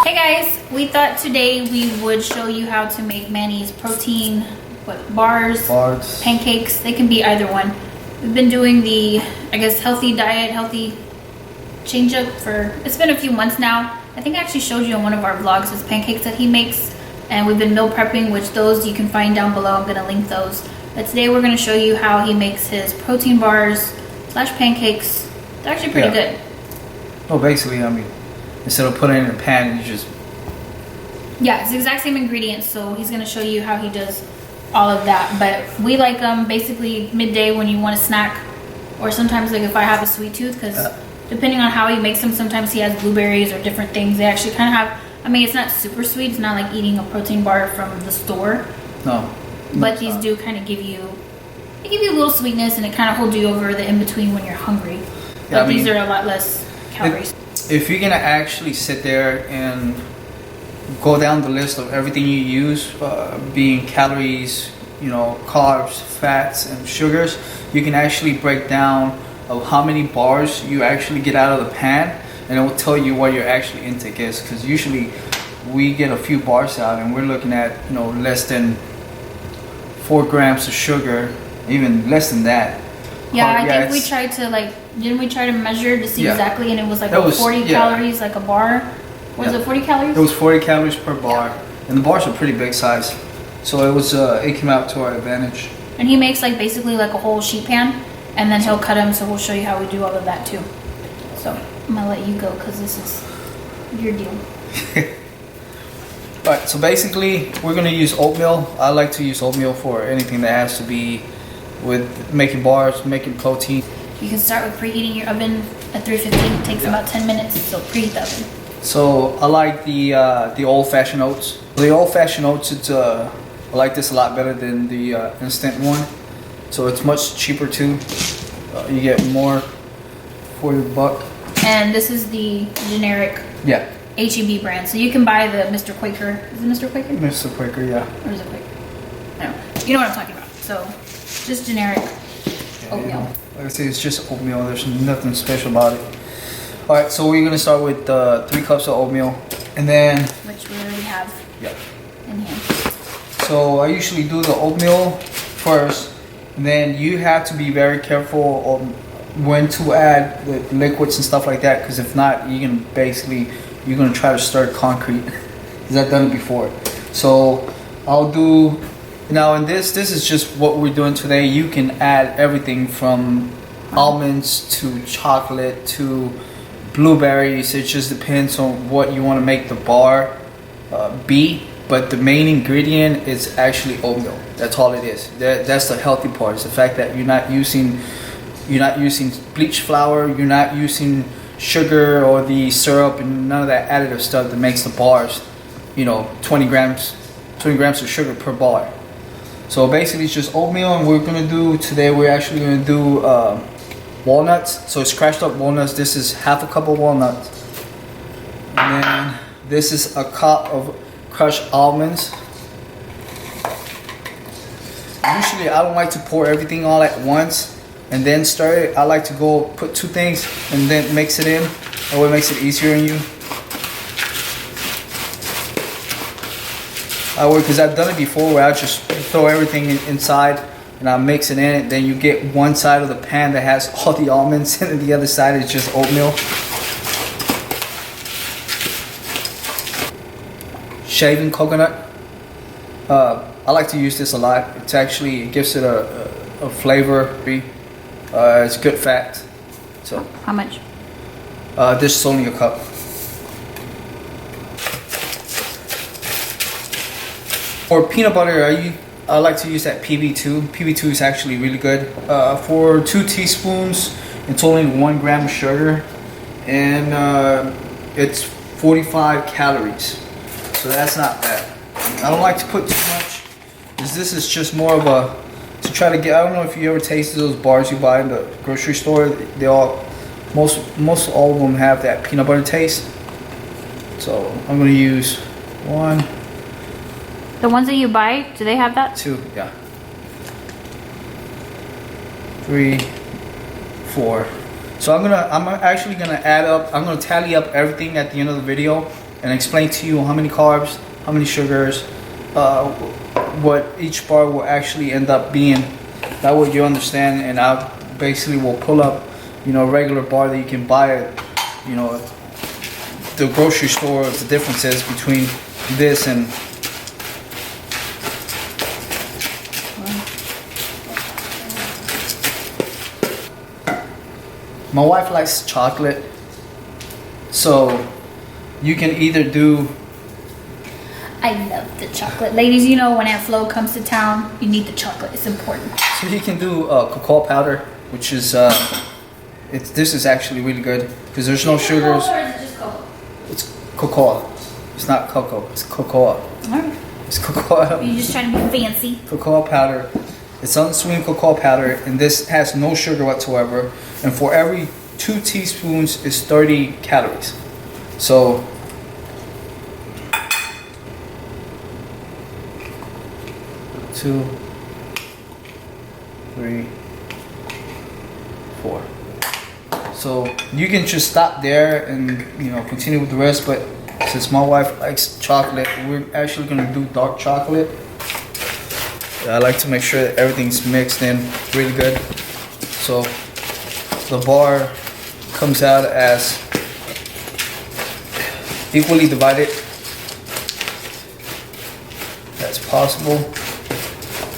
Hey guys, we thought today we would show you how to make Manny's protein bars, pancakes. They can be either one. We've been doing the, I guess, healthy diet, healthy change up for, it's been a few months now. I think I actually showed you on one of our vlogs his pancakes that he makes, and we've been meal prepping, which those you can find down below. I'm gonna link those. But today we're gonna show you how he makes his protein bars slash pancakes. They're actually pretty good. Well, basically, I mean, instead of putting it in a pan, you just... Yeah, it's the exact same ingredients, so he's gonna show you how he does all of that. But we like them basically midday when you want a snack, or sometimes like if I have a sweet tooth, because depending on how he makes them, sometimes he has blueberries or different things. They actually kind of have, I mean, it's not super sweet. It's not like eating a protein bar from the store. No. But these do kind of give you, they give you a little sweetness, and it kind of holds you over the in-between when you're hungry. But yeah, I mean, these are a lot less calories. If you're gonna actually sit there and go down the list of everything you use, being calories, you know, carbs, fats, and sugars, you can actually break down of how many bars you actually get out of the pan, and it will tell you what your actual intake is. Because usually we get a few bars out, and we're looking at, you know, less than 4 grams of sugar, even less than that. Yeah, I think we tried to, like, didn't we try to measure to see exactly, and it was like 40 calories, like a bar. Was it 40 calories? It was 40 calories per bar, and the bars are pretty big size, so it was it came out to our advantage. And he makes like basically like a whole sheet pan, and then he'll cut them. So we'll show you how we do all of that too. So I'm gonna let you go because this is your deal. Alright, so basically we're gonna use oatmeal. I like to use oatmeal for anything that has to be with making bars, making protein. You can start with preheating your oven at 350. It takes about 10 minutes, so preheat the oven. So I like the old-fashioned oats. The old-fashioned oats, it's I like this a lot better than the instant one. So it's much cheaper too. You get more for your buck. And this is the generic HEB brand. So you can buy the Mr. Quaker. Is it Mr. Quaker? Mr. Quaker, yeah. Or is it Quaker? I don't know. You know what I'm talking about. So just generic oatmeal. Yeah, like I say, it's just oatmeal. There's nothing special about it. Alright, so we're gonna start with 3 cups of oatmeal, and then which we already have in here. So I usually do the oatmeal first, and then you have to be very careful on when to add the liquids and stuff like that, because if not, you're gonna try to stir concrete. Because I've done it before. So I'll do now, and this is just what we're doing today. You can add everything from almonds to chocolate to blueberries. It just depends on what you want to make the bar be, but the main ingredient is actually oatmeal. That's all it is. That's the healthy part. It's the fact that you're not using bleach flour, you're not using sugar or the syrup and none of that additive stuff that makes the bars, you know, 20 grams of sugar per bar. So basically it's just oatmeal, and we're actually gonna do walnuts. So it's crushed up walnuts. This is half a cup of walnuts, and then this is a cup of crushed almonds. Usually I don't like to pour everything all at once and then stir it. I like to go put 2 things and then mix it in. That way it makes it easier on you. Because I've done it before where I just throw everything inside and I mix it in, then you get one side of the pan that has all the almonds and the other side is just oatmeal. Shaving coconut. I like to use this a lot. It gives it a flavor. It's good fat. So how much? This is only a cup. For peanut butter, I like to use that PB2. PB2 is actually really good. For 2 teaspoons, it's only 1 gram of sugar, and it's 45 calories. So that's not bad. I don't like to put too much, because this is just more of to try to get. I don't know if you ever tasted those bars you buy in the grocery store. Most all of them have that peanut butter taste. So I'm gonna use 1. The ones that you buy, do they have that? 2, yeah. 3, 4. So I'm actually gonna add up. I'm gonna tally up everything at the end of the video, and explain to you how many carbs, how many sugars, what each bar will actually end up being. That way you understand, and I basically will pull up, you know, a regular bar that you can buy at, you know, the grocery store, the differences between this and my wife likes chocolate, so you can either do. I love the chocolate. Ladies, you know when Aunt Flo comes to town, you need the chocolate. It's important. So you can do cocoa powder, which is this is actually really good because there's no sugars. Or is it just cocoa? It's cocoa. It's not cocoa. It's cocoa. Alright. It's cocoa. You're just trying to be fancy. Cocoa powder. It's unsweetened cocoa powder, and this has no sugar whatsoever. And for every 2 teaspoons is 30 calories. So 2, 3, 4. So you can just stop there and, you know, continue with the rest. But since my wife likes chocolate, we're actually gonna do dark chocolate. I like to make sure that everything's mixed in really good. So the bar comes out as equally divided as possible.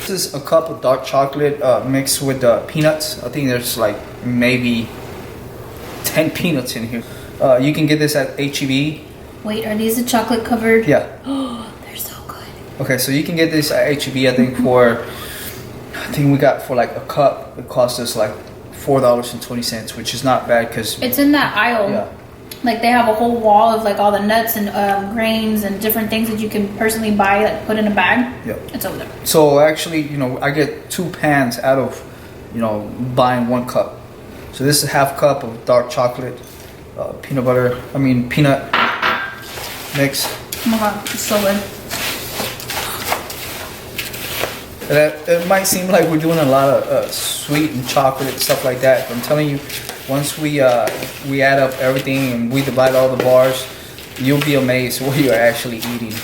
This is a cup of dark chocolate mixed with peanuts. I think there's like maybe 10 peanuts in here. You can get this at HEB. Wait, are these the chocolate covered? Yeah. Oh, they're so good. Okay, so you can get this at HEB. I think we got for like a cup. It cost us like $4.20, which is not bad because It's in that aisle. yeah. Like they have a whole wall of like all the nuts and grains and different things that you can personally buy, like put in a bag. Yep. It's over there. So actually, you know, I get 2 pans out of, you know, buying 1 cup. So this is a half cup of dark chocolate, peanut mix. Oh my god, it's so good. And it might seem like we're doing a lot of sweet and chocolate and stuff like that, but I'm telling you, once we add up everything and we divide all the bars, you'll be amazed what you're actually eating.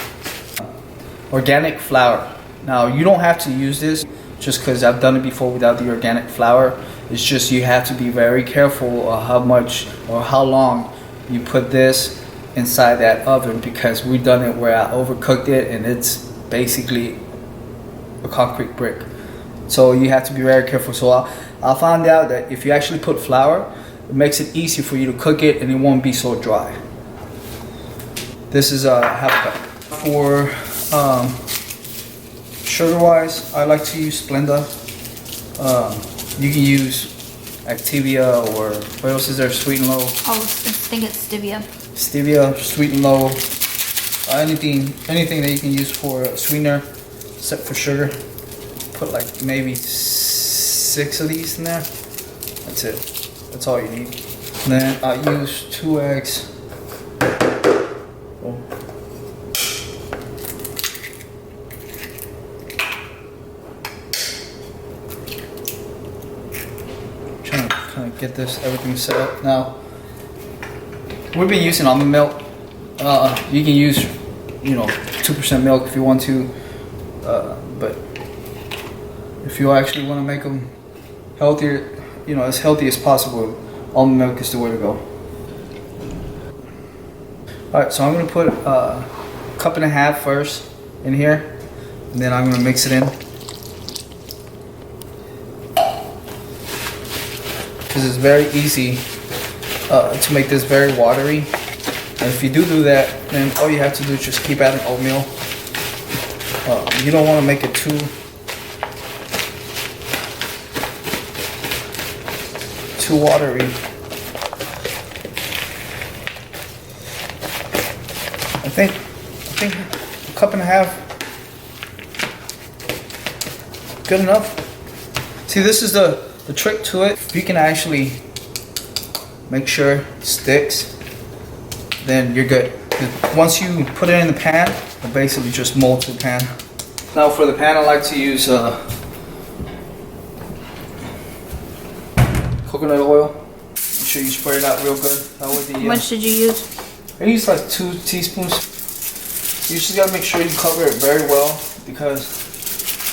Organic flour. Now you don't have to use this just because I've done it before without the organic flour. It's just you have to be very careful of how much or how long you put this inside that oven, because we've done it where I overcooked it and it's basically a concrete brick. So you have to be very careful. So I found out that if you actually put flour, it makes it easier for you to cook it and it won't be so dry. This is a half cup. For sugar wise, I like to use Splenda. You can use Activia, or what else is there? Sweet and low. Oh, I think it's stevia. Stevia, sweet and low. Anything that you can use for a sweetener, except for sugar. Put like maybe 6 of these in there. That's it. That's all you need. And then I use 2 eggs. Oh. Trying to kind of get everything set up now. We've been using almond milk. You can use, 2% milk if you want to, but if you actually want to make them healthier, as healthy as possible, almond milk is the way to go. Alright, so I'm going to put a cup and a half first in here, and then I'm going to mix it in. Because it's very easy to make this very watery. And if you do that, then all you have to do is just keep adding oatmeal. You don't want to make it too watery. I think a cup and a half, good enough. See, this is the trick to it. If you can actually make sure it sticks, then you're good. Once you put it in the pan, it basically just molds the pan. Now for the pan, I like to use coconut oil. Make sure you spray it out real good. That way How much did you use? I use like 2 teaspoons. You just gotta make sure you cover it very well because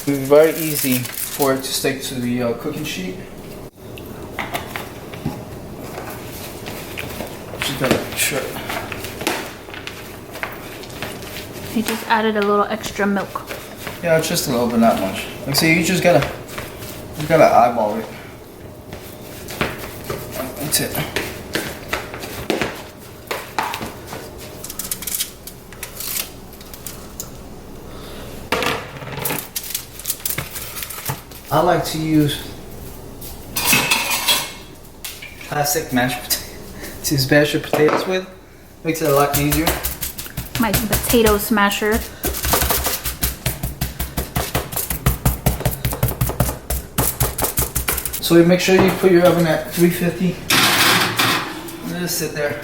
it's very easy for it to stick to the cooking sheet. Just gotta make sure. He just added a little extra milk. Yeah, just a little bit, not much. Like I say, you gotta eyeball it. That's it. I like to use plastic mashed potatoes to smash your potatoes with. Makes it a lot easier. My potato smasher. So you make sure you put your oven at 350. And just sit there.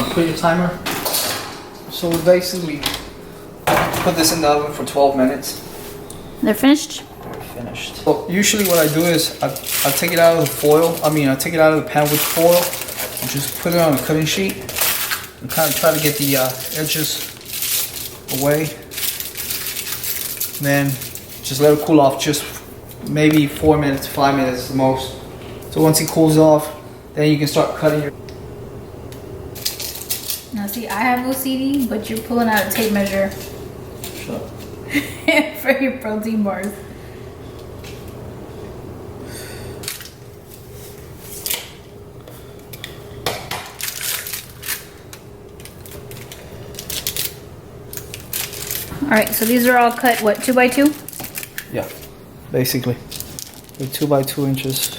Put your timer. So basically, put this in the oven for 12 minutes. They're finished? Finished. So usually what I do is I take it out of the foil. I take it out of the pan with foil and just put it on a cutting sheet and kind of try to get the edges away. Then just let it cool off just maybe 4 minutes, 5 minutes the most. So once it cools off, then you can start cutting your. Now see, I have OCD, but you're pulling out a tape measure. Shut up. For your protein bars. Alright, so these are all cut, what, 2 by 2? Yeah, basically. They're 2 by 2 inches.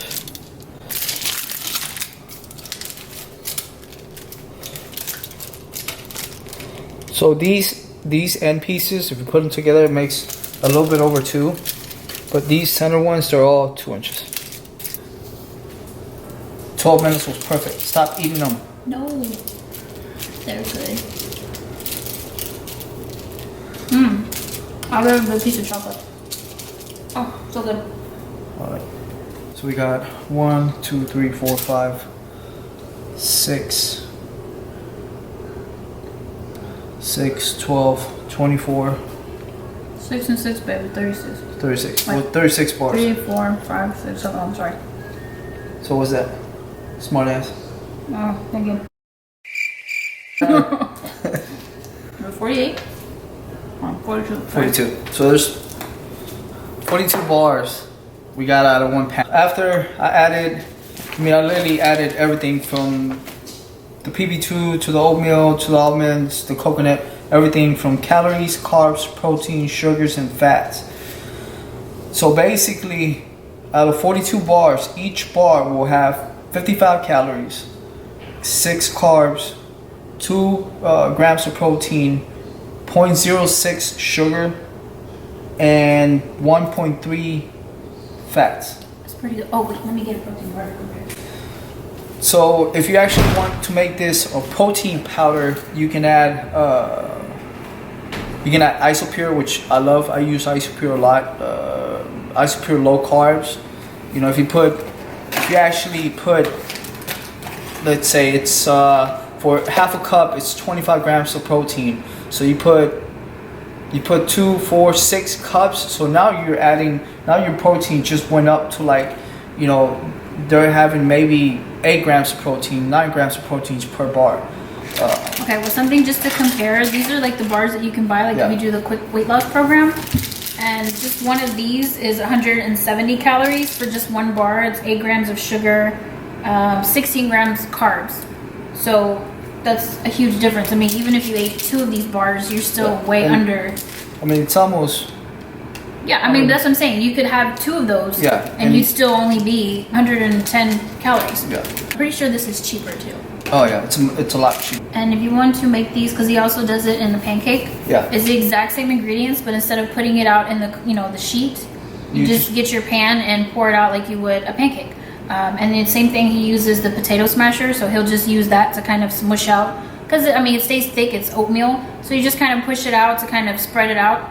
So these end pieces, if you put them together, it makes a little bit over 2. But these center ones, they're all 2 inches. 12 minutes was perfect. Stop eating them. No. They're good. I love the piece of chocolate. Oh, so good. Alright. So we got 1, 2, 3, 4, 5, 6, 12, 24. 6 and 6, baby. 36. 36. Like, Well, 36 bars. 3, 4, 5, 6, 7. Oh, I'm sorry. So what's that? Smart ass. Oh, thank you. Number 48? Oh, 42. 42. So there's 42 bars we got out of one pan. After I literally added everything from the PB2 to the oatmeal, to the almonds, the coconut, everything from calories, carbs, protein, sugars, and fats. So basically, out of 42 bars, each bar will have 55 calories, 6 carbs, 2 grams of protein, 0.06 sugar, and 1.3 fats. That's pretty good. Oh, wait, let me get a protein bar. So if you actually want to make this a protein powder, you can add Isopure, which I love. I use Isopure a lot. Isopure low carbs. You know, if you actually put, let's say it's for half a cup, it's 25 grams of protein. So you put 2, 4, 6 cups. So now your protein just went up to, like, you know, they're having maybe 8 grams of protein, 9 grams of proteins per bar. Okay, well, something just to compare. These are like the bars that you can buy, like if you do the quick weight loss program. And just one of these is 170 calories for just one bar. It's 8 grams of sugar, 16 grams carbs. So that's a huge difference. I mean, even if you ate 2 of these bars, you're still way under. I mean, it's almost. Yeah, I mean, that's what I'm saying. You could have 2 of those, and you'd still only be 110 calories. Yeah. I'm pretty sure this is cheaper too. Oh yeah, it's a lot cheaper. And if you want to make these, because he also does it in the pancake, it's the exact same ingredients, but instead of putting it out in the the sheet, you just get your pan and pour it out like you would a pancake. And the same thing, he uses the potato smasher, so he'll just use that to kind of smush out, because I mean it stays thick, it's oatmeal, so you just kind of push it out to kind of spread it out.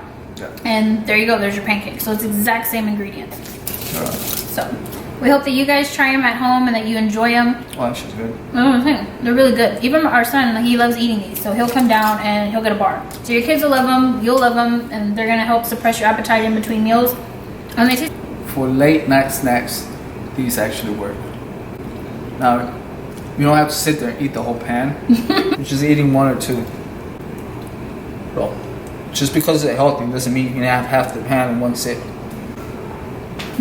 And there you go, there's your pancake. So it's exact same ingredients. So We hope that you guys try them at home and that you enjoy them. Oh, that's just good. They're really good. Even our son, he loves eating these, so he'll come down and he'll get a bar. So your kids will love them, you'll love them, and they're gonna help suppress your appetite in between meals. And they taste. For late night snacks, these actually work. Now, you don't have to sit there and eat the whole pan. You're just eating one or two. Bro, just because it's healthy doesn't mean you can have half the pan in one sit.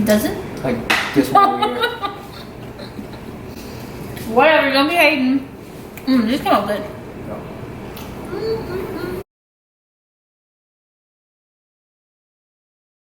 Does it? Like this one over here. Whatever, don't be hating. These come out good.